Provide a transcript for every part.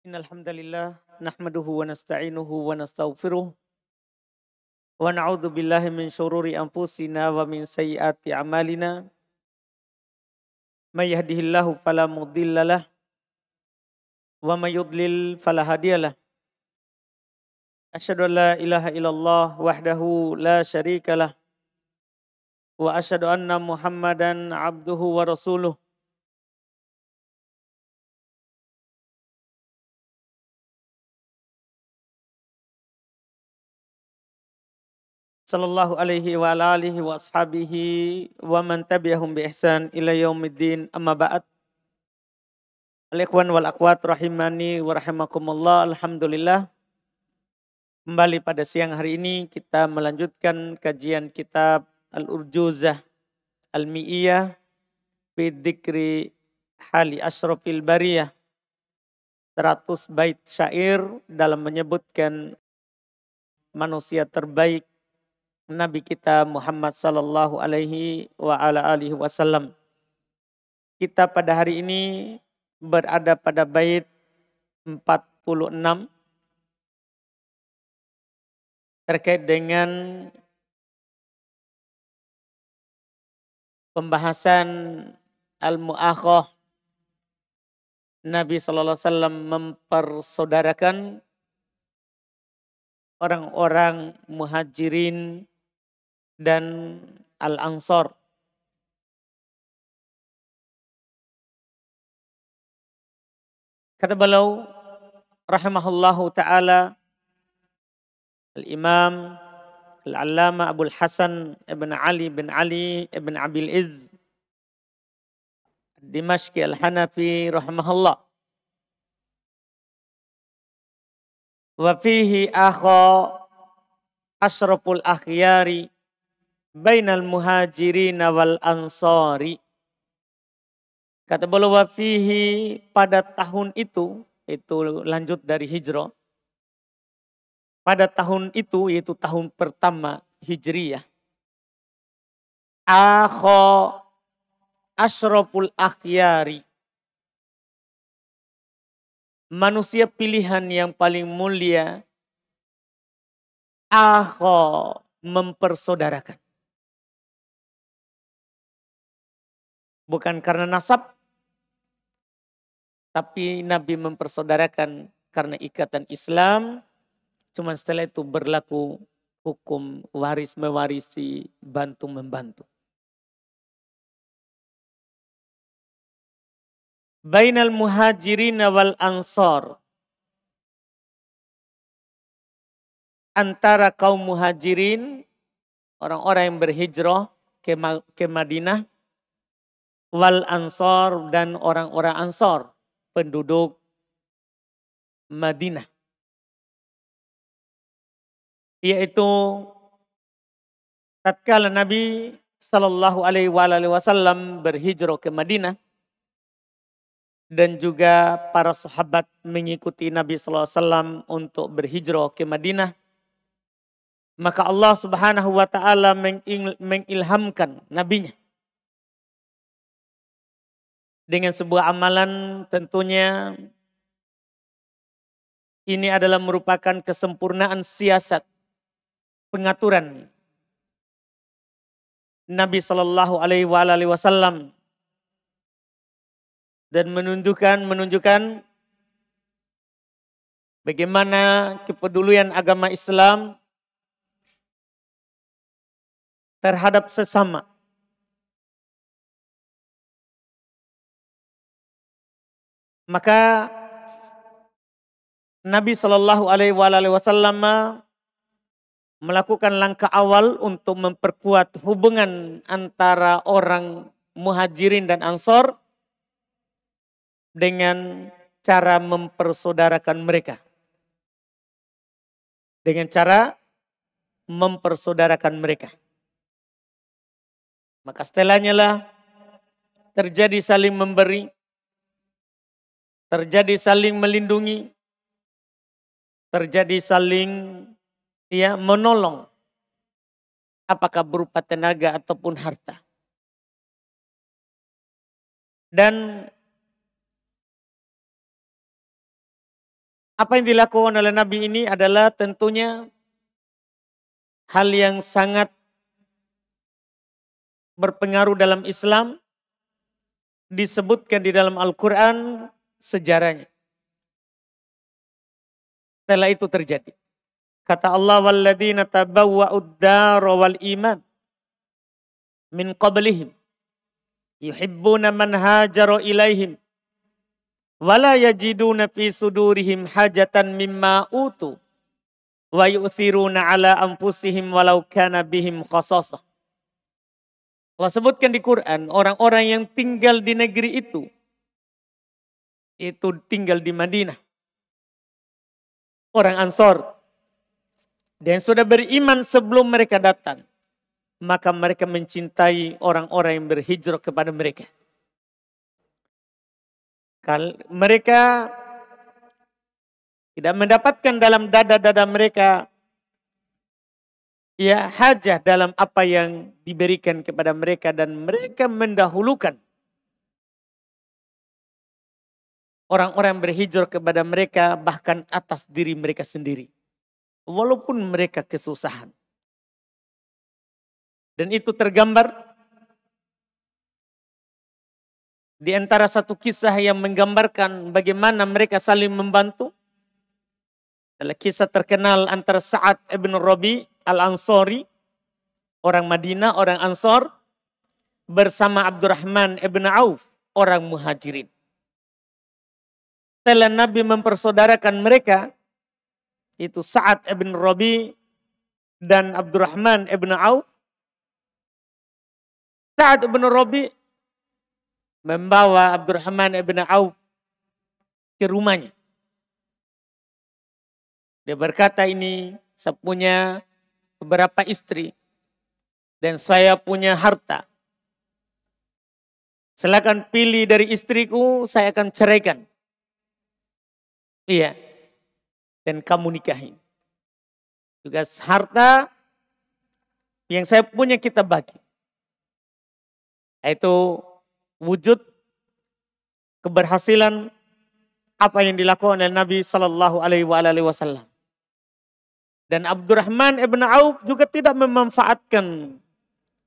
Innal hamdalillah nahmaduhu wa nasta'inuhu wa nastaghfiruh wa na'udzu billahi min syururi anfusina wa min sayyiati a'malina. May yahdihillahu fala mudhillalah wa may yudlil fala hadiyalah. Asyhadu an la ilaha illallah wahdahu la syarikalah wa asyhadu anna Muhammadan abduhu wa rasuluh. Sallallahu alaihi wa ala alihi wa ashabihi wa man tabi'ahum bi ihsan ila yaumiddin, amma ba'd. Al-ikhwan wal akhwat rahimani wa rahimakumullah. Alhamdulillah, kembali pada siang hari ini kita melanjutkan kajian kitab Al-Urjuzah Al-Mi'iyah fi dzikri hali asyrafil bariyah, 100 bait syair dalam menyebutkan manusia terbaik Nabi kita Muhammad sallallahu alaihi wa ala alihi wasallam. Kita pada hari ini berada pada bait 46 terkait dengan pembahasan al-mu'akhah. Nabi sallallahu alaihi wasallam mempersaudarakan orang-orang muhajirin dan al-ansar. Kata beliau rahimahullahu ta'ala, al-imam al-allama Abul Hasan ibn Ali bin Ali ibn Abil Izz Dimashqi al-Hanafi rahimahullah. Wa fihi akha asyraful akhyari bainal muhajirin wal ansari. Kata beliau, wa fihi, pada tahun itu lanjut dari hijrah. Pada tahun itu, yaitu tahun pertama hijriyah, akha asyraful akhyari, manusia pilihan yang paling mulia, akha, mempersaudarakan. Bukan karena nasab, tapi Nabi mempersaudarakan karena ikatan Islam. Cuma setelah itu berlaku hukum waris mewarisi, bantu membantu. Bainal muhajirin wal ansar, antara kaum muhajirin, orang-orang yang berhijrah ke Madinah, wal ansar, dan orang-orang ansar, penduduk Madinah. Yaitu tatkala Nabi sallallahu alaihi wasallam berhijrah ke Madinah dan juga para sahabat mengikuti Nabi sallallahu alaihi wasallam untuk berhijrah ke Madinah, maka Allah Subhanahu wa taala mengilhamkan nabinya dengan sebuah amalan. Tentunya ini adalah merupakan kesempurnaan siasat pengaturan Nabi sallallahu alaihi wasallam dan menunjukkan bagaimana kepedulian agama Islam terhadap sesama. Maka Nabi sallallahu alaihi wasallam melakukan langkah awal untuk memperkuat hubungan antara orang muhajirin dan ansor dengan cara mempersaudarakan mereka. Dengan cara mempersaudarakan mereka. Maka setelahnya lah terjadi saling memberi, terjadi saling melindungi, terjadi saling menolong, apakah berupa tenaga ataupun harta. Dan Apa yang dilakukan oleh Nabi ini adalah tentunya hal yang sangat berpengaruh dalam Islam, disebutkan di dalam Al-Quran sejarahnya. Setelah itu terjadi. Kata Allah, walladzina tabawwa'ud dara wal iman min qablihim yuhibbuna man hajara ilaihim wala yajiduna fi sudurihim hajatan mimma utu wa yu'thiruna ala anfusihim walau kana bihim khasasah. Allah sebutkan di Quran, orang-orang yang tinggal di negeri itu tinggal di Madinah. Orang Ansor. Dan sudah beriman sebelum mereka datang. Maka mereka mencintai orang-orang yang berhijrah kepada mereka. Mereka tidak mendapatkan dalam dada-dada mereka ya hajah dalam apa yang diberikan kepada mereka, dan mereka mendahulukan orang-orang berhijrah kepada mereka bahkan atas diri mereka sendiri. Walaupun mereka kesusahan. Dan itu tergambar di antara satu kisah yang menggambarkan bagaimana mereka saling membantu. Adalah kisah terkenal antara Sa'ad ibn Rabi al-Ansari, orang Madinah, orang Ansor, bersama Abdurrahman ibn Auf, orang Muhajirin. Setelah Nabi mempersaudarakan mereka, itu Sa'ad ibn Rabi dan Abdurrahman ibn Auf. Sa'ad ibn Rabi membawa Abdurrahman ibn Auf ke rumahnya. Dia berkata, ini saya punya beberapa istri dan saya punya harta. Silakan pilih dari istriku, saya akan ceraikan. Iya. Dan kamu nikahi. Juga harta yang saya punya kita bagi. Itu wujud keberhasilan apa yang dilakukan oleh Nabi Sallallahu Alaihi Wasallam. Dan Abdurrahman ibn Auf juga tidak memanfaatkan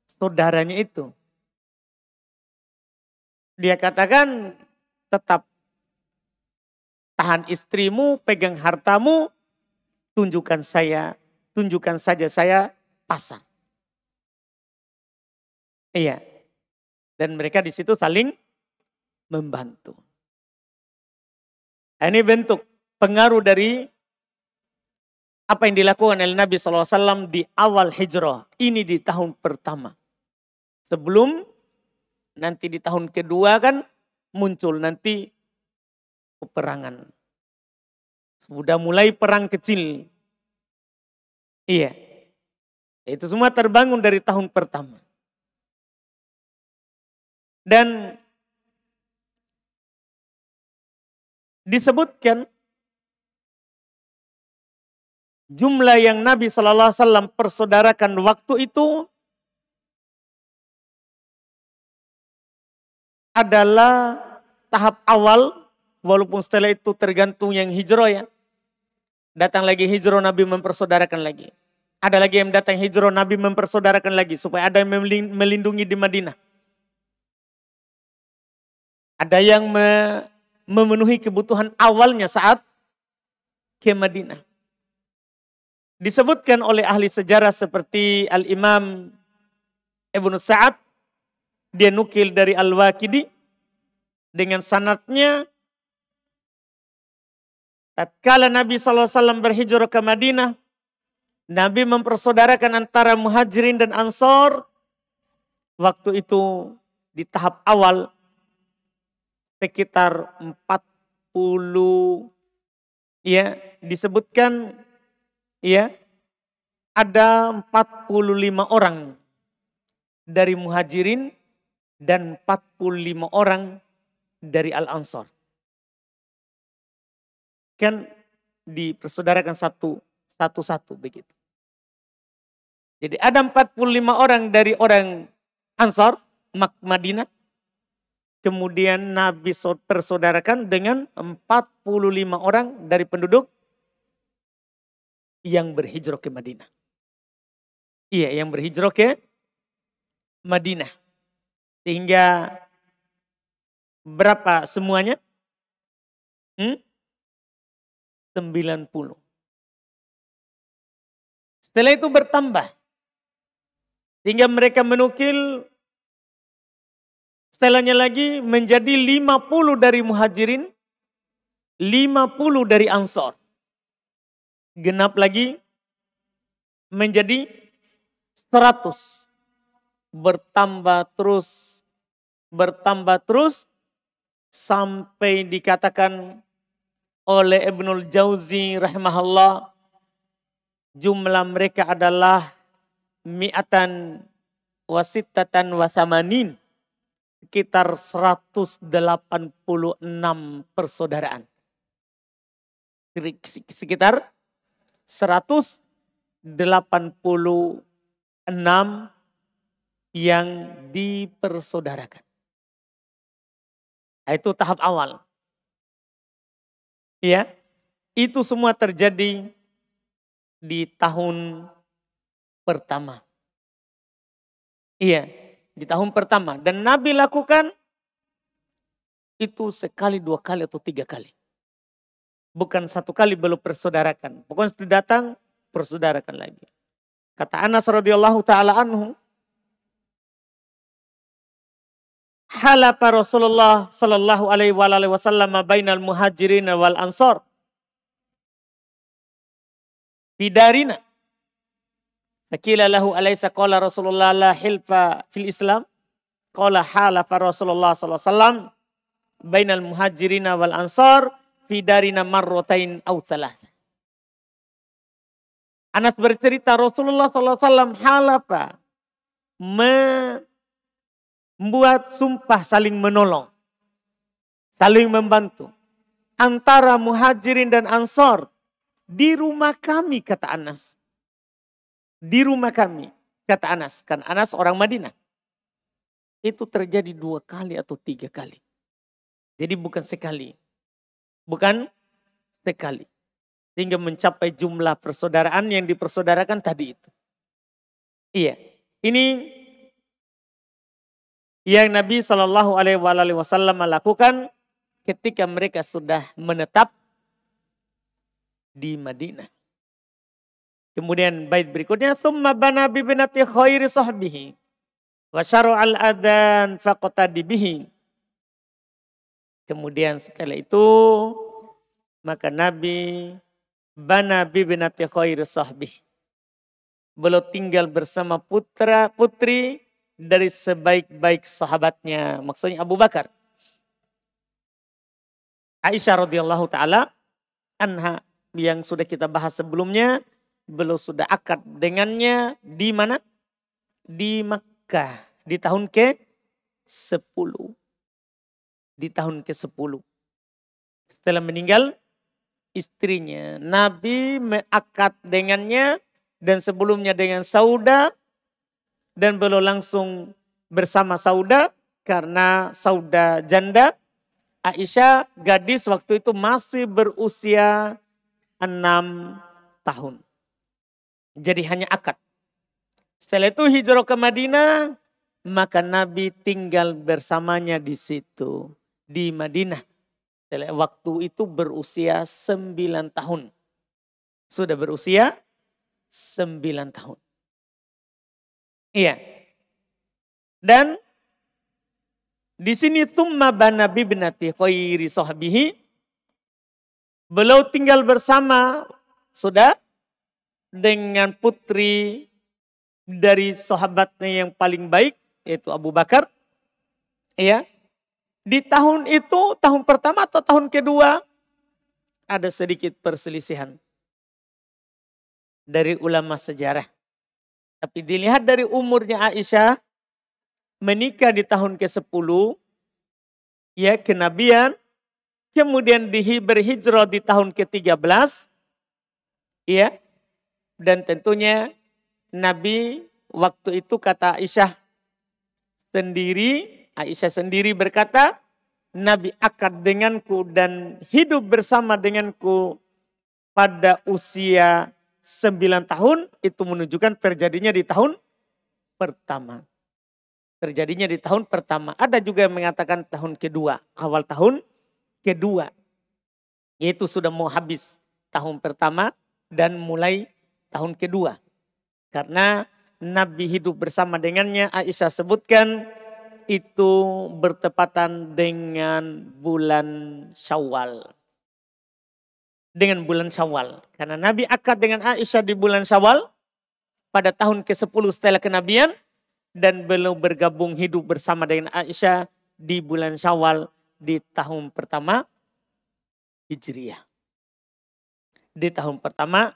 saudaranya itu. Dia katakan, tetap tahan istrimu, pegang hartamu, tunjukkan saja saya pasang. Iya. Dan mereka di situ saling membantu. Ini bentuk pengaruh dari apa yang dilakukan oleh Nabi SAW di awal hijrah. Ini di tahun pertama. Sebelum nanti di tahun kedua kan muncul nanti peperangan. Sudah mulai perang kecil. Iya. Itu semua terbangun dari tahun pertama. Dan disebutkan jumlah yang Nabi SAW persaudarakan waktu itu adalah tahap awal, walaupun setelah itu tergantung yang hijrah ya. Datang lagi hijrah, Nabi mempersaudarakan lagi. Ada lagi yang datang hijrah, Nabi mempersaudarakan lagi supaya ada yang melindungi di Madinah. Ada yang memenuhi kebutuhan awalnya saat ke Madinah. Disebutkan oleh ahli sejarah seperti Al-Imam Ibnu Sa'ad, dia nukil dari Al-Waqidi dengan sanadnya, tatkala Nabi SAW berhijrah ke Madinah, Nabi mempersaudarakan antara Muhajirin dan Ansor. Waktu itu di tahap awal sekitar 40, ya disebutkan ya ada 45 orang dari Muhajirin dan 45 orang dari Al-Ansor. Kan dipersaudarakan satu-satu begitu. Jadi ada 45 orang dari orang Ansor Madinah. kemudian Nabi persaudarakan dengan 45 orang dari penduduk yang berhijrah ke Madinah. Iya, yang berhijrah ke Madinah. Sehingga berapa semuanya? 90. Setelah itu bertambah. Sehingga mereka menukil setelahnya lagi menjadi 50 dari muhajirin, 50 dari ansor. Genap lagi menjadi 100. Bertambah terus sampai dikatakan oleh Ibnul Jauzi rahimahullah, jumlah mereka adalah mi'atan wasittatan wasamanin, sekitar 186 persaudaraan. Sekitar 186 yang dipersaudarakan. Itu tahap awal. Ya, itu semua terjadi di tahun pertama. Iya, di tahun pertama. Dan Nabi lakukan itu sekali, 2 kali atau 3 kali. Bukan 1 kali belum persaudarakan. Pokoknya setelah datang, persaudarakan lagi. Kata Anas radhiyallahu ta'ala anhu, halafa Rasulullah sallallahu alaihi wasallam bainal muhajirin wal ansor bidarina. Faqila lahu alaysa qala Rasulullah la hilfa fil Islam? Qala halafa Rasulullah sallallahu alaihi wasallam bainal muhajirin wal ansor bidarina marratain aw thalatha. Anas bercerita Rasulullah sallallahu alaihi wasallam halafa membuat sumpah saling menolong, saling membantu antara muhajirin dan ansor di rumah kami, kata Anas. Di rumah kami, kata Anas. Kan Anas orang Madinah. Itu terjadi 2 kali atau 3 kali. Jadi bukan sekali. Bukan sekali. Sehingga mencapai jumlah persaudaraan yang dipersaudarakan tadi itu. Iya. Ini yang Nabi Shallallahu Alaihi Wasallam lakukan ketika mereka sudah menetap di Madinah. Kemudian bait berikutnya, summa bana bi binati khairi sahbihi wa syara'al adzan faqtadi bihi. Kemudian setelah itu maka Nabi bana bi binati khairi sahbihi. Beliau tinggal bersama putra putri dari sebaik-baik sahabatnya, maksudnya Abu Bakar. Aisyah radhiyallahu taala anha yang sudah kita bahas sebelumnya, beliau sudah akad dengannya di mana? Di Makkah di tahun ke-10. Di tahun ke-10. Setelah meninggal istrinya, Nabi akad dengannya dan sebelumnya dengan Sauda. Dan beliau langsung bersama Sauda karena Sauda janda. Aisyah gadis waktu itu masih berusia 6 tahun. Jadi hanya akad. Setelah itu hijrah ke Madinah, maka Nabi tinggal bersamanya di situ. Di Madinah. Setelah waktu itu berusia 9 tahun. Sudah berusia 9 tahun. Iya. Dan di sini tumma bana bibnati khairi sahbihi. Beliau tinggal bersama sudah dengan putri dari sahabatnya yang paling baik yaitu Abu Bakar. Iya. Di tahun itu, tahun pertama atau tahun kedua ada sedikit perselisihan dari ulama sejarah. Tapi dilihat dari umurnya Aisyah, menikah di tahun ke-10, ya kenabian, kemudian berhijrah di tahun ke-13, ya, dan tentunya Nabi waktu itu kata Aisyah sendiri Aisyah sendiri berkata, Nabi akad denganku dan hidup bersama denganku pada usia 9 tahun. Itu menunjukkan terjadinya di tahun pertama. Terjadinya di tahun pertama. Ada juga yang mengatakan tahun kedua. Awal tahun kedua. Yaitu sudah mau habis tahun pertama dan mulai tahun kedua. Karena Nabi hidup bersama dengannya, Aisyah sebutkan itu bertepatan dengan bulan Syawal. Dengan bulan Syawal. Karena Nabi akad dengan Aisyah di bulan Syawal pada tahun ke-10 setelah kenabian. Dan beliau bergabung hidup bersama dengan Aisyah di bulan Syawal di tahun pertama Hijriyah. Di tahun pertama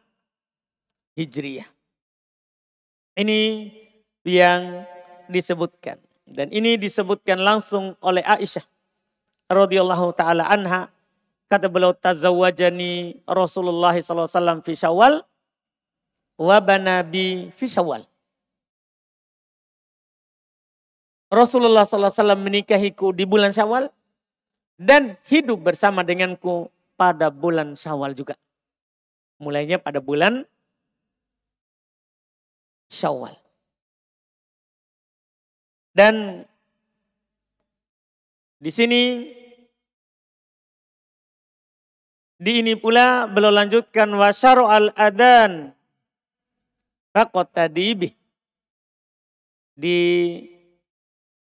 Hijriyah. Ini yang disebutkan. Dan ini disebutkan langsung oleh Aisyah radhiyallahu taala anha. Kata beliau, tazawwajani Rasulullah SAW fi Syawal wa banabi fi Syawal. Rasulullah SAW menikahiku di bulan Syawal dan hidup bersama denganku pada bulan Syawal juga. Mulainya pada bulan Syawal. Dan di sini ini pula beliau lanjutkan wa syara'al adan faqatadibih.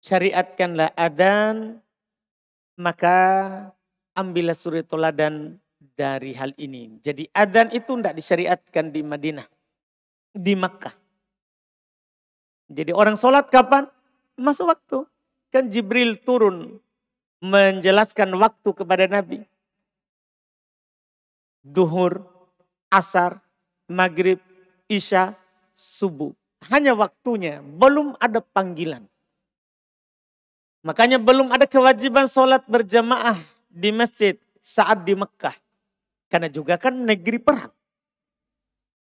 Syariatkanlah adzan, maka ambillah suri teladan dari hal ini. Jadi adzan itu tidak disyariatkan di Madinah, di Makkah. Jadi orang sholat kapan? Masuk waktu. Kan Jibril turun menjelaskan waktu kepada Nabi. Duhur, asar, maghrib, isya, subuh. Hanya waktunya, belum ada panggilan. Makanya belum ada kewajiban sholat berjamaah di masjid saat di Mekah. Karena juga kan negeri perang.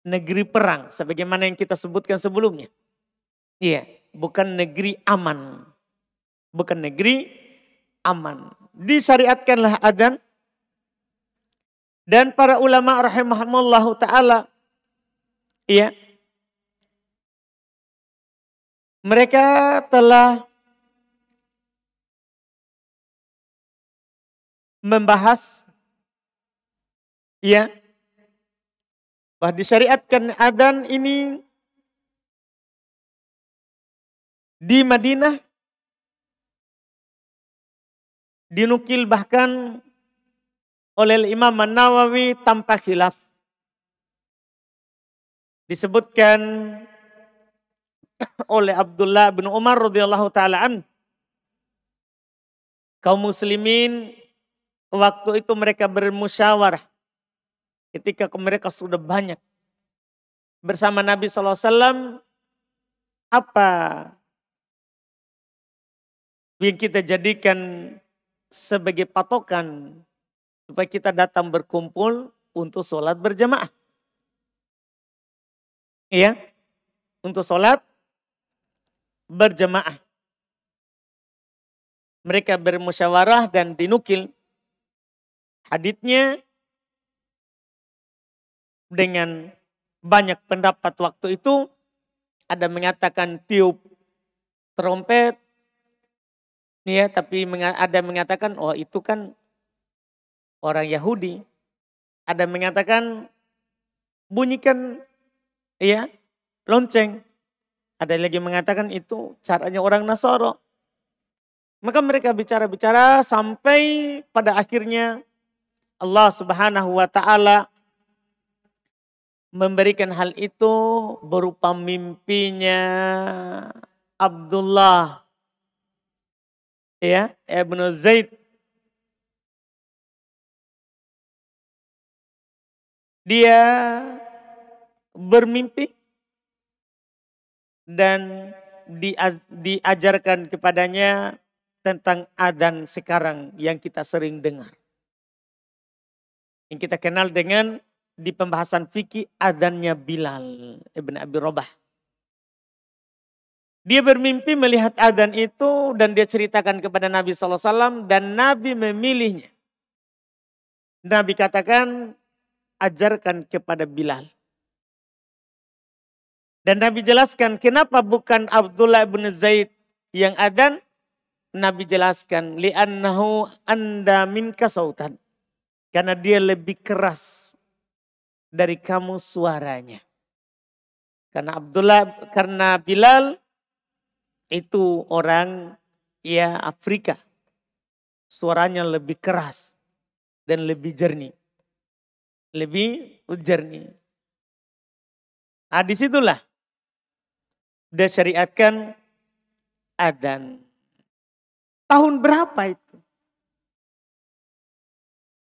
Negeri perang sebagaimana yang kita sebutkan sebelumnya. Iya, bukan negeri aman. Bukan negeri aman. Disyariatkanlah adzan. Dan para ulama rahimahumullahu ta'ala. Iya. Mereka telah membahas ya bahwa disyariatkan adzan ini di Madinah, dinukil bahkan oleh Imam An-Nawawi tanpa khilaf. Disebutkan oleh Abdullah bin Umar radhiyallahu taala an, kaum muslimin waktu itu mereka bermusyawarah ketika mereka sudah banyak bersama Nabi SAW, apa yang kita jadikan sebagai patokan supaya kita datang berkumpul untuk sholat berjamaah. Iya, untuk sholat berjamaah. Mereka bermusyawarah dan dinukil haditsnya dengan banyak pendapat waktu itu. Ada mengatakan tiup trompet, ya, tapi ada mengatakan oh itu kan orang Yahudi. Ada mengatakan bunyikan ya lonceng. Ada lagi mengatakan itu caranya orang Nasoro. Maka mereka bicara-bicara sampai pada akhirnya Allah Subhanahu wa taala memberikan hal itu berupa mimpinya Abdullah ya Ibnu Zaid. Dia bermimpi dan diajarkan kepadanya tentang adzan sekarang yang kita sering dengar. Yang kita kenal dengan di pembahasan fikih adzannya Bilal ibn Abi Rabah. Dia bermimpi melihat adzan itu dan dia ceritakan kepada Nabi SAW dan Nabi memilihnya. Nabi katakan, ajarkan kepada Bilal. Dan Nabi jelaskan kenapa bukan Abdullah bin Zaid yang adzan. Nabi jelaskan, li'annahu anda minka sautan. Karena dia lebih keras dari kamu suaranya. Karena Bilal itu orang ya Afrika. Suaranya lebih keras dan lebih jernih. Lebih jernih. Nah, disitulah dia syariatkan adzan. Tahun berapa itu?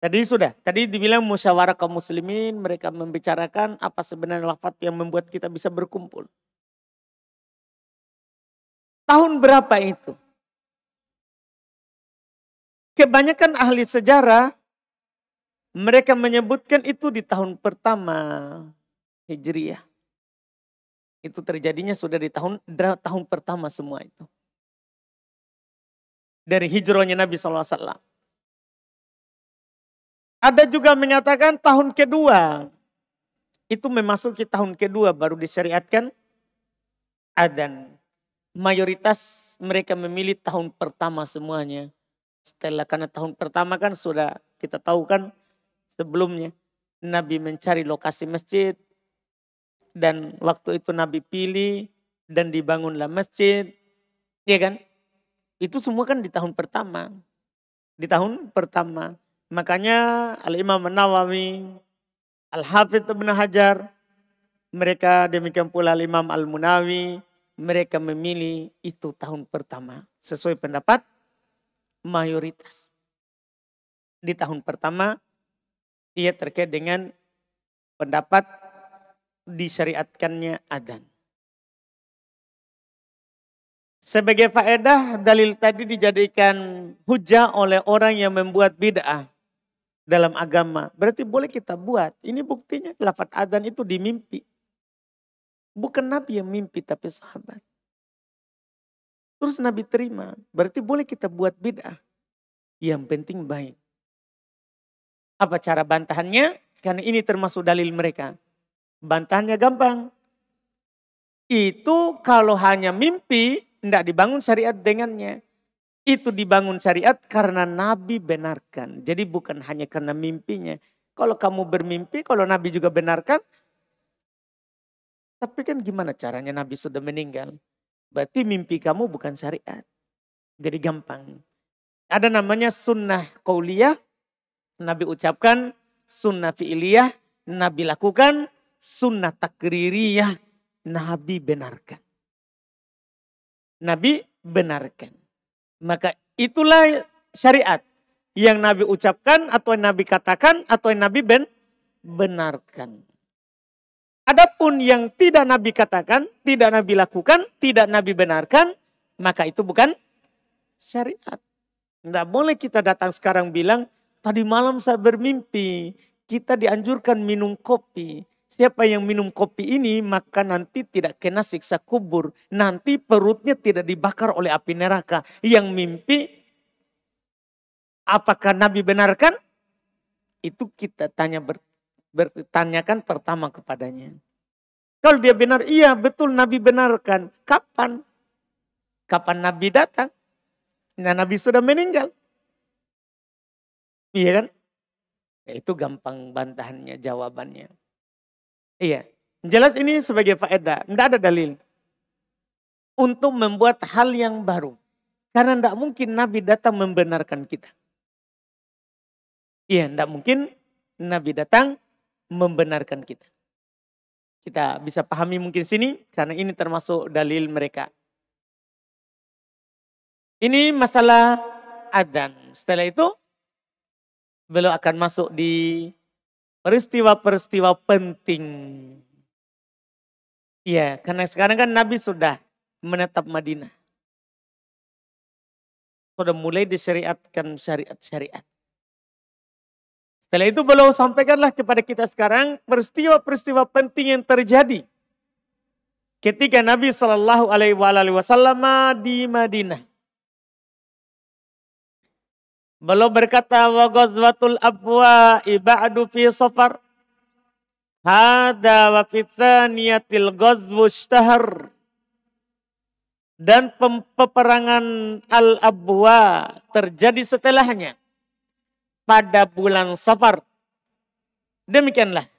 Tadi dibilang musyawarah kaum muslimin, mereka membicarakan apa sebenarnya lafaz yang membuat kita bisa berkumpul. Tahun berapa itu? Kebanyakan ahli sejarah, mereka menyebutkan itu di tahun pertama Hijriah. Itu terjadinya sudah di tahun pertama semua itu. Dari hijrahnya Nabi SAW. Ada juga menyatakan tahun kedua. Itu memasuki tahun kedua baru disyariatkan adzan. Mayoritas mereka memilih tahun pertama semuanya. Karena tahun pertama kan sudah kita tahu kan sebelumnya. Nabi mencari lokasi masjid. Dan waktu itu Nabi pilih dan dibangunlah masjid. Iya kan? Itu semua kan di tahun pertama. Di tahun pertama. Makanya Al-Imam An-Nawawi, Al-Hafidh Ibn Hajar, mereka demikian pula Al-Imam Al-Munawi, mereka memilih itu tahun pertama. Sesuai pendapat mayoritas. Di tahun pertama, ia terkait dengan pendapat disyariatkannya adzan. Sebagai faedah, dalil tadi dijadikan hujah oleh orang yang membuat bid'ah dalam agama. Berarti boleh kita buat. Ini buktinya lafaz adzan itu dimimpi. Bukan Nabi yang mimpi tapi sahabat. Terus Nabi terima. Berarti boleh kita buat bid'ah. Yang penting baik. Apa cara bantahannya? Karena ini termasuk dalil mereka. Bantahannya gampang. Itu kalau hanya mimpi, tidak dibangun syariat dengannya. Itu dibangun syariat karena Nabi benarkan. Jadi bukan hanya karena mimpinya. Kalau kamu bermimpi, kalau Nabi juga benarkan. Tapi kan gimana caranya Nabi sudah meninggal? Berarti mimpi kamu bukan syariat. Jadi gampang. Ada namanya sunnah qauliyah. Nabi ucapkan sunnah fi'iliyah. Nabi lakukan sunnah takririyah. Nabi benarkan. Nabi benarkan. Maka itulah syariat yang Nabi ucapkan atau yang Nabi katakan atau yang Nabi benarkan. Adapun yang tidak Nabi katakan, tidak Nabi lakukan, tidak Nabi benarkan, maka itu bukan syariat. Tidak boleh kita datang sekarang bilang, tadi malam saya bermimpi, kita dianjurkan minum kopi. Siapa yang minum kopi ini maka nanti tidak kena siksa kubur. Nanti perutnya tidak dibakar oleh api neraka. Yang mimpi apakah Nabi benarkan? Itu kita bertanyakan pertama kepadanya. Kalau dia benar, iya betul Nabi benarkan. Kapan? Kapan Nabi datang? Nah, Nabi sudah meninggal. Iya kan? Ya, itu gampang bantahannya, jawabannya. Iya, jelas ini sebagai faedah, tidak ada dalil untuk membuat hal yang baru. Karena tidak mungkin Nabi datang membenarkan kita. Iya, tidak mungkin Nabi datang membenarkan kita. Kita bisa pahami mungkin sini, karena ini termasuk dalil mereka. Ini masalah adzan. Setelah itu, beliau akan masuk di peristiwa-peristiwa penting. Iya, karena sekarang kan Nabi sudah menetap Madinah. Sudah mulai disyariatkan syariat-syariat. Setelah itu beliau sampaikanlah kepada kita sekarang peristiwa-peristiwa penting yang terjadi ketika Nabi Shallallahu Alaihi Wasallam di Madinah. Beliau berkata, wa ghazwatul abwa ibadu fi safar. Hada wa fi thaniyatil ghazwu ishtahar. Dan peperangan Al-Abwa terjadi setelahnya pada bulan Safar. Demikianlah.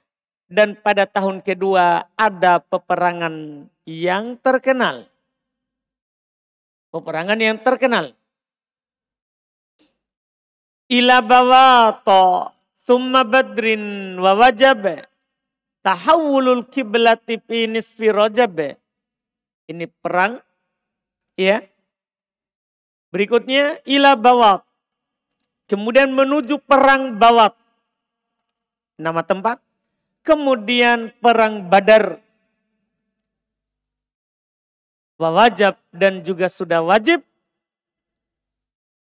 Dan pada tahun kedua ada peperangan yang terkenal. Peperangan yang terkenal. Ila bawato summa badrin wa wajab tahawulul kiblati fi nisfi rajab. Ini perang, ya. Berikutnya ila bawat. Kemudian menuju perang Bawat. Nama tempat. Kemudian perang Badar. Wa wajab dan juga sudah wajib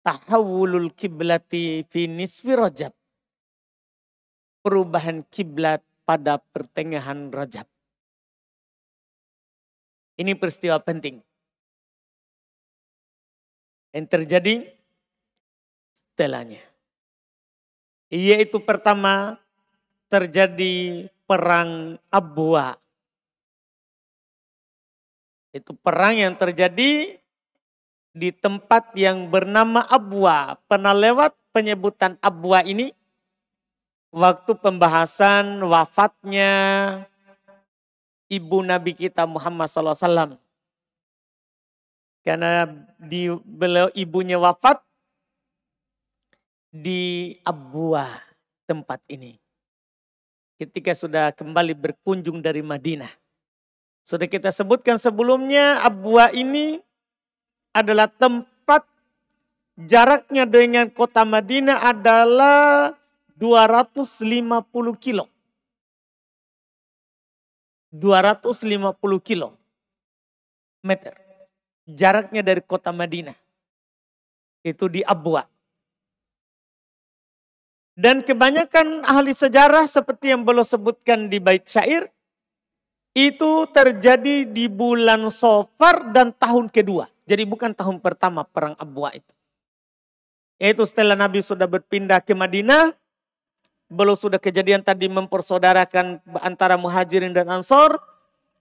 tahawulul kiblati fi nisfi Rajab. Perubahan kiblat pada pertengahan Rajab. Ini peristiwa penting yang terjadi setelahnya. Yaitu pertama terjadi perang Abwa. Itu perang yang terjadi di tempat yang bernama Abwa. Pernah lewat penyebutan Abwa ini waktu pembahasan wafatnya ibu Nabi kita Muhammad SAW. Karena beliau ibunya wafat di Abwa tempat ini. Ketika sudah kembali berkunjung dari Madinah. Sudah kita sebutkan sebelumnya Abwa ini adalah tempat jaraknya dengan kota Madinah adalah 250 kilo. 250 kilometer. Jaraknya dari kota Madinah. Itu di Abwa. Dan kebanyakan ahli sejarah seperti yang beliau sebutkan di bait syair. Itu terjadi di bulan Safar dan tahun kedua. Jadi bukan tahun pertama perang Abwa itu. Yaitu setelah Nabi sudah berpindah ke Madinah. Beliau sudah kejadian tadi mempersaudarakan antara Muhajirin dan Ansor.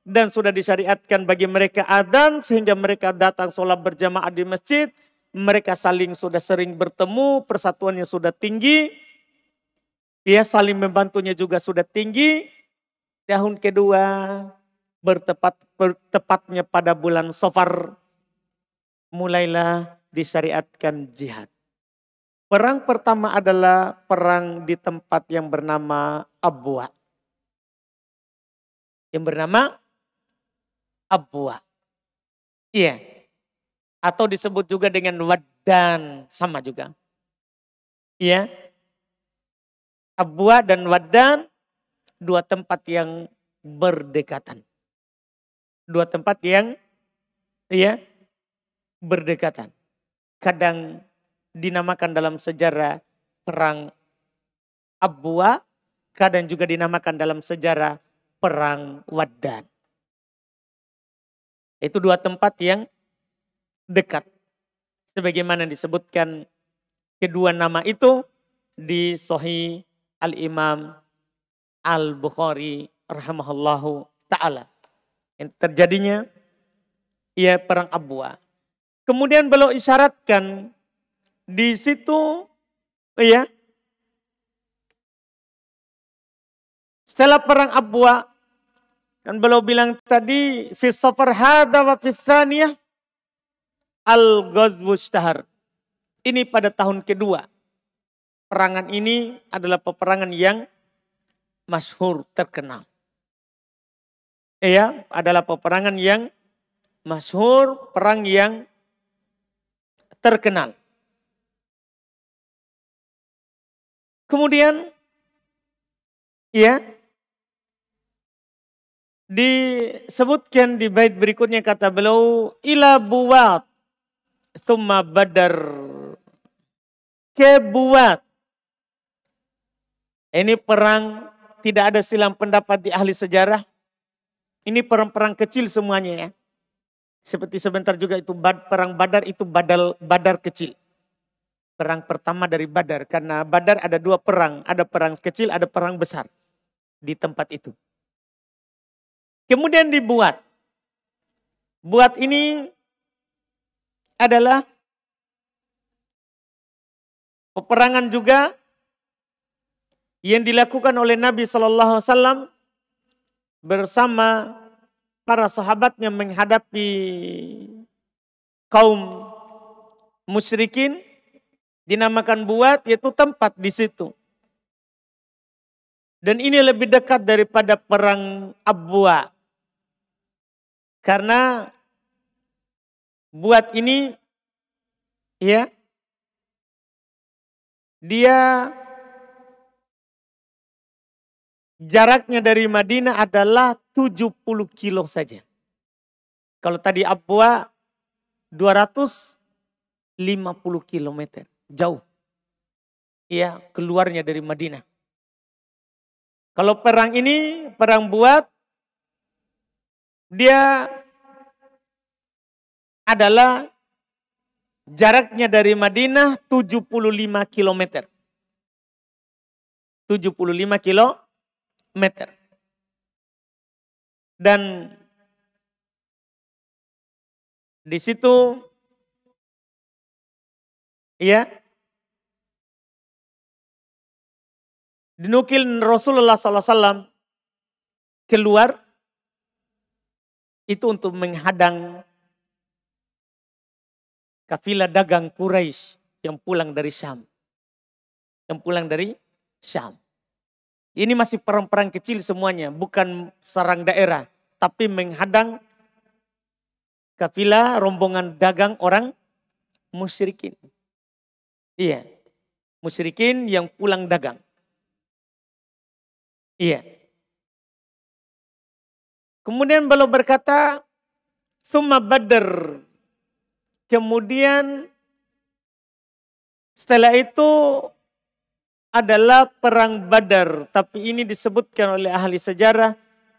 Dan sudah disyariatkan bagi mereka adzan sehingga mereka datang sholat berjamaah di masjid. Mereka saling sudah sering bertemu, persatuannya sudah tinggi. Ya, saling membantunya juga sudah tinggi. Tahun kedua bertepatnya pada bulan Safar mulailah disyariatkan jihad. Perang pertama adalah perang di tempat yang bernama Abwa. Yang bernama Abwa. Iya. Atau disebut juga dengan Waddan. Sama juga. Iya. Abwa dan Waddan. Dua tempat yang berdekatan. Dua tempat yang berdekatan. Kadang dinamakan dalam sejarah perang Abwa. Kadang juga dinamakan dalam sejarah perang Waddan. Itu dua tempat yang dekat. Sebagaimana disebutkan kedua nama itu di Sahih Al-Imam Al-Bukhari rahimahullahu ta'ala. Yang terjadinya perang Abwa. Kemudian beliau isyaratkan di situ setelah perang Abwa kan beliau bilang tadi fi safar hadza wa fi tsaniyah al-ghazwu ishtahar. Ini pada tahun kedua. Perangan ini adalah peperangan yang masyhur, terkenal. Adalah peperangan yang masyhur, perang yang terkenal. Kemudian disebutkan di bait berikutnya kata beliau ila buwat thumma badar ke buwat. Ini perang tidak ada silang pendapat di ahli sejarah. Ini perang-perang kecil semuanya ya. Seperti sebentar juga itu perang Badar itu Badar kecil. Perang pertama dari Badar. Karena Badar ada dua perang. Ada perang kecil, ada perang besar. Di tempat itu. Kemudian dibuat. Buat ini adalah peperangan juga yang dilakukan oleh Nabi SAW bersama para sahabatnya menghadapi kaum musyrikin. Dinamakan Buat, yaitu tempat di situ. Dan ini lebih dekat daripada perang Abwa. Karena Buat ini ya dia jaraknya dari Madinah adalah 70 kilo saja. Kalau tadi Abwa 250 kilometer. Jauh. Ya, keluarnya dari Madinah. Kalau perang ini, perang Buat, dia adalah jaraknya dari Madinah 75 kilometer. 75 kilometer. Dan di situ ya dinukil Rasulullah SAW keluar itu untuk menghadang kafilah dagang Quraisy yang pulang dari Syam. Yang pulang dari Syam. Ini masih perang-perang kecil semuanya, bukan serang daerah, tapi menghadang kafilah rombongan dagang orang musyrikin. Iya, musyrikin yang pulang dagang. Iya. Kemudian beliau berkata, "Summa Badr." Kemudian setelah itu adalah perang Badar, tapi ini disebutkan oleh ahli sejarah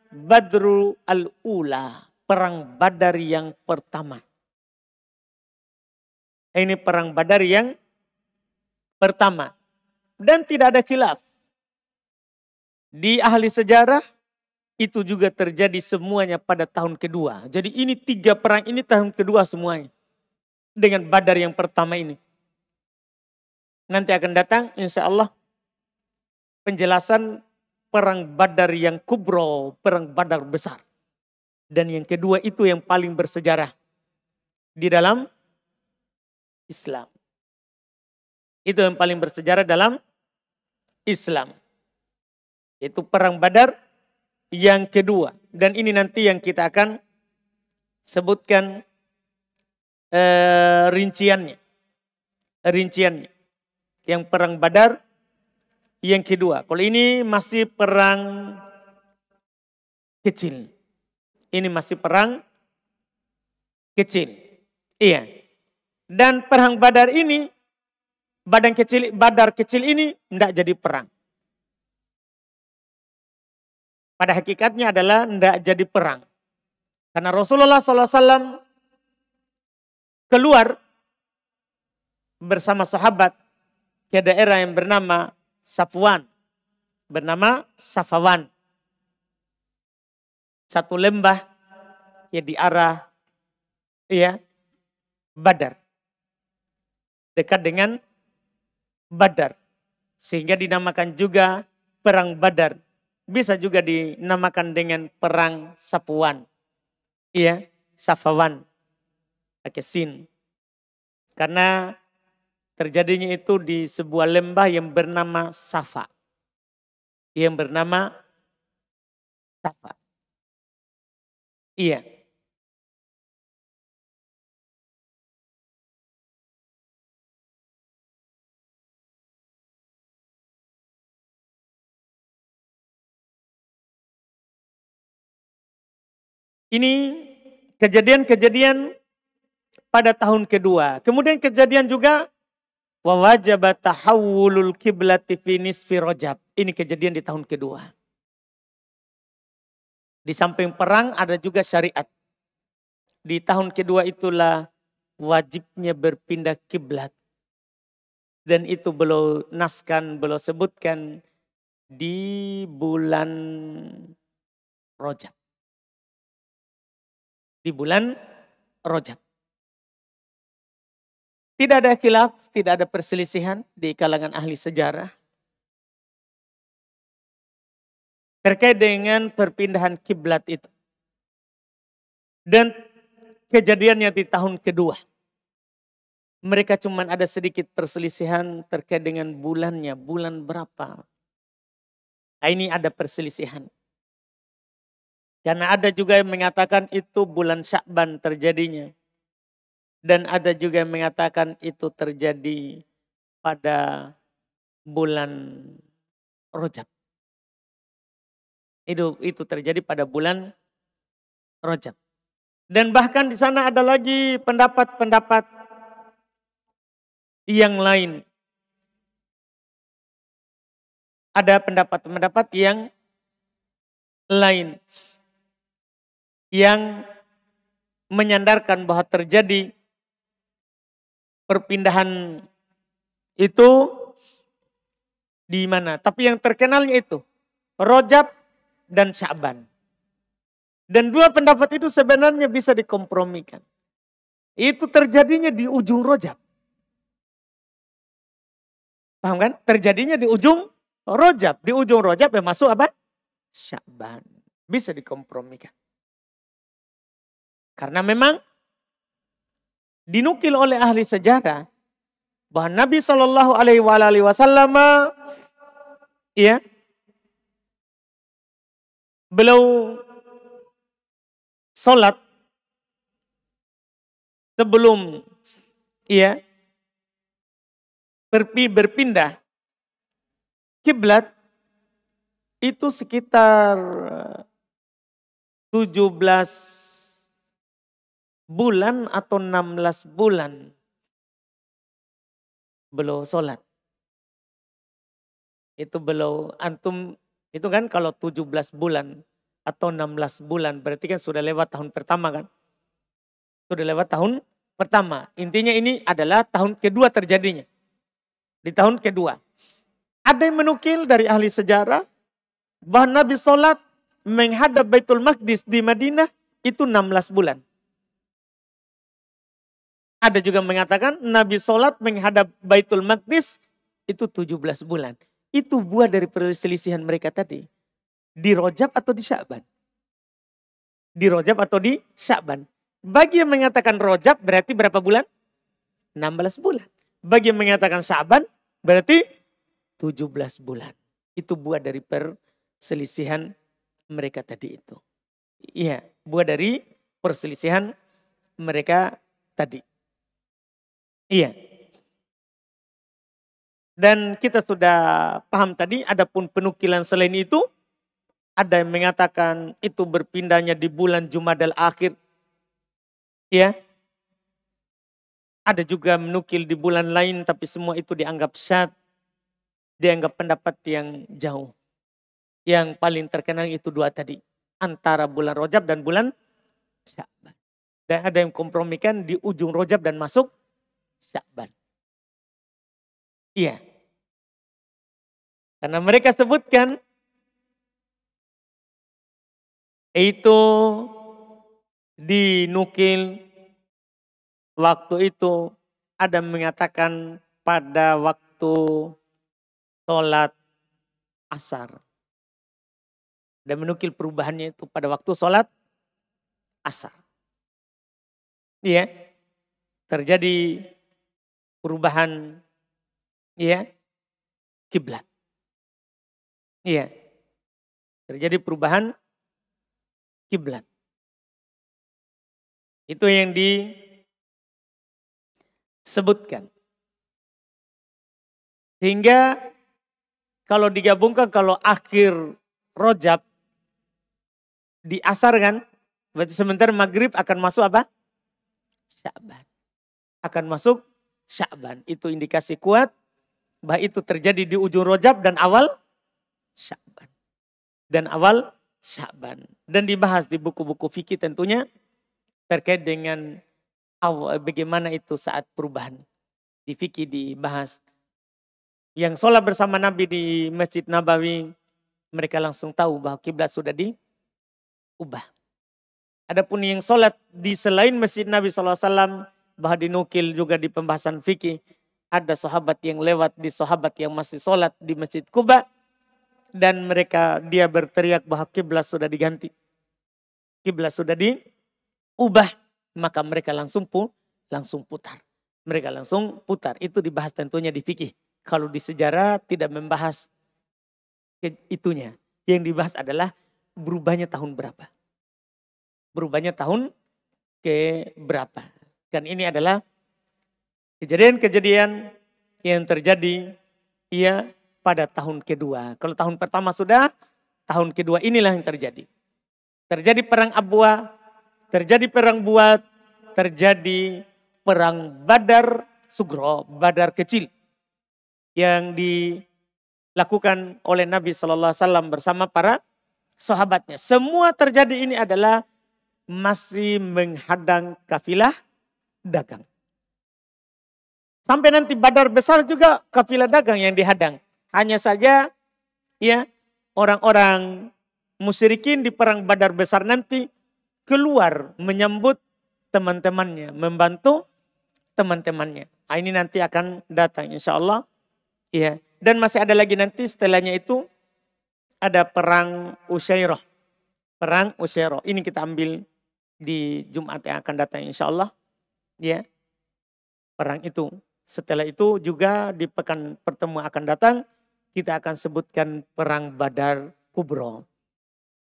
Badru al-Ula, perang Badar yang pertama. Ini perang Badar yang pertama. Dan tidak ada khilaf. Di ahli sejarah itu juga terjadi semuanya pada tahun kedua. Jadi ini 3 perang ini tahun kedua semuanya. Dengan Badar yang pertama ini. Nanti akan datang insya Allah penjelasan perang Badar yang kubro, perang Badar besar. Dan yang kedua itu yang paling bersejarah di dalam Islam. Itu yang paling bersejarah dalam Islam. Itu perang Badar yang kedua. Dan ini nanti yang kita akan sebutkan rinciannya. Yang perang Badar yang kedua. Kalau ini masih perang kecil. Ini masih perang kecil. Iya. Dan perang Badar ini, Badar kecil ini tidak jadi perang. Pada hakikatnya adalah tidak jadi perang. Karena Rasulullah SAW keluar bersama sahabat ke daerah yang bernama Safawan. Satu lembah yang di arah Badar. Dekat dengan Badar. Sehingga dinamakan juga perang Badar. Bisa juga dinamakan dengan perang Safawan. Safawan. Pakai sin. Karena terjadinya itu di sebuah lembah yang bernama Safa. Iya. Ini kejadian-kejadian pada tahun kedua. Kemudian kejadian juga wa wajaba tahawulul kiblati fi nisfi Rajab. Ini kejadian di tahun kedua. Di samping perang ada juga syariat. Di tahun kedua itulah wajibnya berpindah kiblat. Dan itu beliau naskan, beliau sebutkan di bulan Rajab. Di bulan Rajab. Tidak ada khilaf, tidak ada perselisihan di kalangan ahli sejarah terkait dengan perpindahan kiblat itu. Dan kejadiannya di tahun kedua. Mereka cuma ada sedikit perselisihan terkait dengan bulannya, bulan berapa. Nah, ini ada perselisihan. Karena ada juga yang mengatakan itu bulan Sya'ban terjadinya. Dan ada juga yang mengatakan itu terjadi pada bulan Rajab. Itu terjadi pada bulan Rajab. Dan bahkan di sana ada lagi pendapat-pendapat yang lain. Ada pendapat-pendapat yang lain. Yang menyandarkan bahwa terjadi perpindahan itu di mana. Tapi yang terkenalnya itu Rajab dan Sya'ban. Dan dua pendapat itu sebenarnya bisa dikompromikan. Itu terjadinya di ujung Rajab. Paham kan? Terjadinya di ujung Rajab. Di ujung Rajab yang masuk apa? Sya'ban. Bisa dikompromikan. Karena memang dinukil oleh ahli sejarah bahwa Nabi Shallallahu Alaihi Wasallam ya beliau sholat sebelum ya berpindah kiblat itu sekitar 17 bulan atau 16 bulan beliau sholat. Itu beliau antum itu kan kalau 17 bulan atau 16 bulan berarti kan sudah lewat tahun pertama kan. Sudah lewat tahun pertama. Intinya ini adalah tahun kedua terjadinya. Di tahun kedua. Ada yang menukil dari ahli sejarah bahwa Nabi sholat menghadap Baitul Maqdis di Madinah itu 16 bulan. Ada juga mengatakan Nabi sholat menghadap Baitul Maqdis itu 17 bulan. Itu buah dari perselisihan mereka tadi. Di Rajab atau di Sya'ban? Di Rajab atau di Sya'ban? Bagi yang mengatakan Rajab berarti berapa bulan? 16 bulan. Bagi yang mengatakan Sya'ban berarti 17 bulan. Itu buah dari perselisihan mereka tadi itu. Iya, buah dari perselisihan mereka tadi. Iya. Dan kita sudah paham tadi, adapun penukilan selain itu, ada yang mengatakan itu berpindahnya di bulan Jumadal Akhir. Ya. Ada juga menukil di bulan lain, tapi semua itu dianggap syad. Dianggap pendapat yang jauh. Yang paling terkenal itu dua tadi. Antara bulan Rajab dan bulan Sya'ban. Dan ada yang kompromikan di ujung Rajab dan masuk Sya'ban. Iya. Karena mereka sebutkan itu dinukil waktu itu ada mengatakan pada waktu sholat asar. Dan menukil perubahannya itu pada waktu sholat asar. Iya. Terjadi perubahan ya kiblat. Iya. Terjadi perubahan kiblat. Itu yang disebutkan. Sehingga kalau digabungkan kalau akhir Rajab di asar kan, berarti sementara maghrib akan masuk apa? Sya'ban. Akan masuk Sya'ban. Itu indikasi kuat bahwa itu terjadi di ujung Rajab dan awal Sya'ban. Dan awal Sya'ban. Dan dibahas di buku-buku fikih tentunya terkait dengan bagaimana itu saat perubahan. Di fikih dibahas. Yang sholat bersama Nabi di Masjid Nabawi, mereka langsung tahu bahwa kiblat sudah diubah. Adapun yang sholat di selain Masjid Nabi SAW, bahwa dinukil juga di pembahasan fikih, ada sahabat yang lewat di sahabat yang masih sholat di Masjid Quba, dan dia berteriak bahwa kiblat sudah diganti. Kiblat sudah diubah, maka mereka langsung putar. Mereka langsung putar. Itu dibahas tentunya di fikih. Kalau di sejarah tidak membahas itunya. Yang dibahas adalah berubahnya tahun berapa. Berubahnya tahun ke berapa. Dan ini adalah kejadian-kejadian yang terjadi pada tahun kedua. Kalau tahun pertama sudah, tahun kedua inilah yang terjadi. Terjadi perang Abwa, terjadi perang Buat, terjadi perang Badar Sugro, Badar kecil. Yang dilakukan oleh Nabi SAW bersama para sahabatnya. Semua terjadi ini adalah masih menghadang kafilah dagang. Sampai nanti Badar besar juga kafilah dagang yang dihadang. Hanya saja orang-orang musyrikin di perang Badar besar nanti keluar menyambut teman-temannya, membantu teman-temannya. Ini nanti akan datang insya Allah. Dan masih ada lagi nanti setelahnya itu ada perang Usyairah. Perang Usyairah. Ini kita ambil di Jumat yang akan datang insya Allah. Perang itu. Setelah itu juga di pekan pertemuan akan datang, kita akan sebutkan perang Badar Kubro.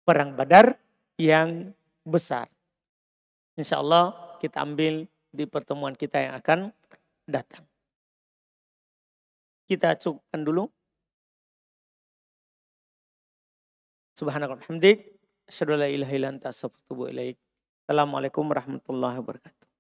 Perang Badar yang besar. Insya Allah kita ambil di pertemuan kita yang akan datang. Kita cukupkan dulu. Subhanallah hamdik. Asyhadu an la ilaha illa anta astaghfiruka wa atubu ilaik. Assalamualaikum warahmatullahi wabarakatuh.